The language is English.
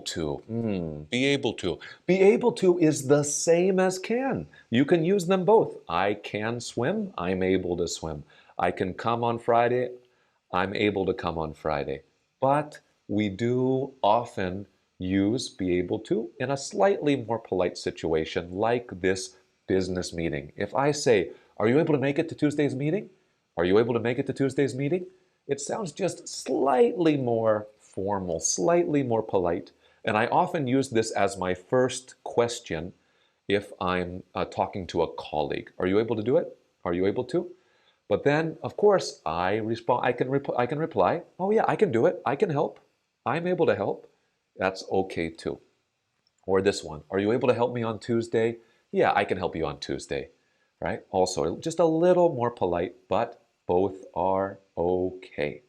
to. Be able to. Be able to is the same as can. You can use them both. I can swim. I'm able to swim. I can come on Friday. I'm able to come on Friday. But we do often use be able to in a slightly more polite situation like this business meeting. If I say, are you able to make it to Tuesday's meeting? Are you able to make it to Tuesday's meeting? It sounds just slightly more formal, slightly more polite. And I often use this as my first question if I'm talking to a colleague. Are you able to do it? Are you able to? But then, of course, I respond. I can reply. Oh yeah, I can do it. I can help. I'm able to help. That's okay too. Or this one. Are you able to help me on Tuesday? Yeah, I can help you on Tuesday. Right? Also, just a little more polite, but both are okay.